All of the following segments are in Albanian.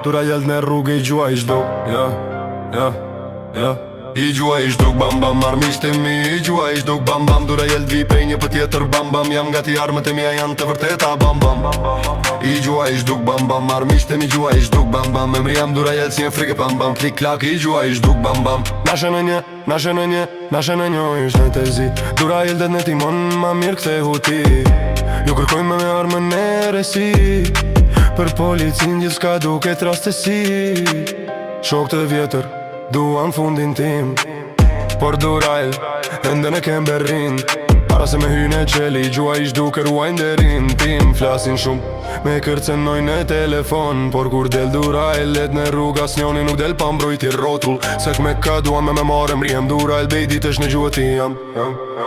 Dura jelt në rrugë i gjua i shduk, I gjua i shduk, bam bam, armisht e mi I gjua i shduk, bam bam, dura jelt vi prej një për tjetër, bam bam Jam gati armët e mija janë të vërteta, bam bam I gjua i shduk, bam bam, armisht e mi gjua i shduk, bam bam Emri jam dura jelt si e frike, bam bam Klik klak, I gjua i shduk, bam bam Nashe në një, ishte të zi Dura jelt dhe në timon, ma mirë këthe huti Ju kërkojmë me armën e resi Për policin gjithë s'ka duket rastesi Shok të vjetër, duan fundin tim Por durajl, ende në kem berrin Para se me hyne qeli, gjua ish duke ruajnë derin Tim flasin shumë, me kërcenojnë në telefon Por kur del durajl, let në rruga s'njoni nuk del pa mbrojti rotull Se kme ka duan me more mriem durajl, bejtit është në gjua ti jam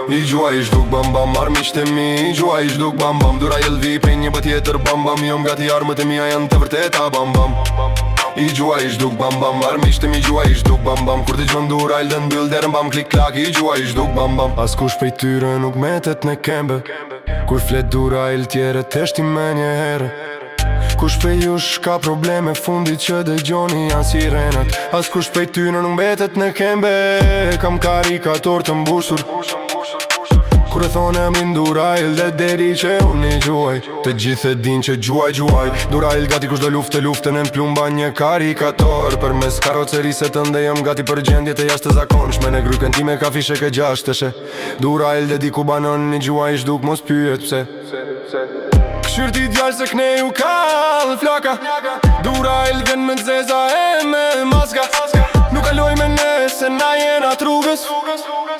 I gjua ish duk bam bam, armisht e mi I gjua ish duk bam bam, durajl vi prej një bët tjetër bam bam Jom gati armët e mija janë të vërteta bam bam I gjua ish duk bam bam, armisht e mi gjua ish duk bam bam Kur t'i gjën durajl dhe n'byll derën bam klik klak I gjua ish duk bam bam As kush prej tyre nuk metet në kembe Kur flet durajl tjere t'eshti me një herë Kush prej jush ka probleme fundit që dhe gjoni janë sirenat As kush prej tyre nuk metet në kembe Kam karikator të mbushur Kur e thonë e min durajl dhe deri që unë I gjuaj Të gjithë e din që gjuaj Durajl gati kush do lufte në plumba një karikator Për mes karocerise të ndejëm gati për gjendjet e jashtë të zakonshme Në gryken time ka fishe ke gjashteshe Durajl dhe di ku banon një gjuaj shduk mos pyet pse Këshyrti djallë se kne ju kallë flaka Durajl vjen me nxeza e me maska Nuk kaloj me nese na jena trugës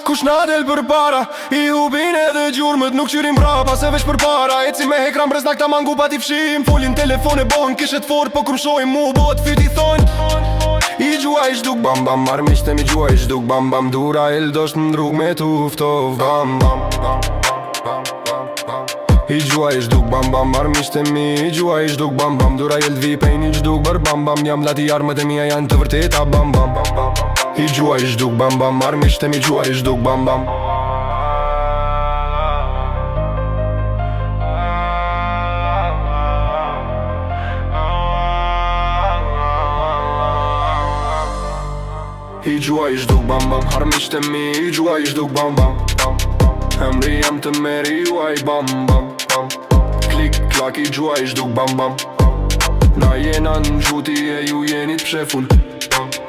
Kush na del për para I hubin edhe gjurmët nuk qyrim brapa Se veç për para Eci me hekran breznak ta mangu pa t'i fshim Folin telefon e bon kishet fort Po kër mshojnë mu bot fyti thon I gjua ish duk bam bam Armisht e mi gjua ish duk bam bam Durajl dosht në rrug me tuftov bam bam I gjua ish duk bam bam Armisht e mi I gjua ish duk bam bam Durajl vi pej një gjduk bër bam bam Jam lati armët e mija janë të vërteta bam bam I gjua ish duk bam bam Armisht e mi gjua ish duk bam bam I gjua ish duk bam bam Armisht e mi I gjua ish duk bam bam Emri jam të meri juaj bam bam Klik klak I gjua ish duk bam bam Na jena në gjuti e ju jeni t'pshefun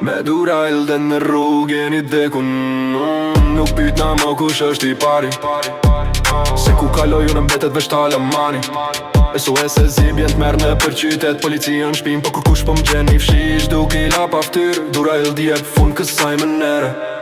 Me durajl dhe në rrug jeni t'dekun Nuk pyt na më kush është I pari Se ku kaloj unë mbetet veç t'ala mani SOS e zibjen t'merë në për qytet Policia në shpim po kur kush po m'gjen I fshish duk I lap aftyr Durajl djep fun kësaj më nere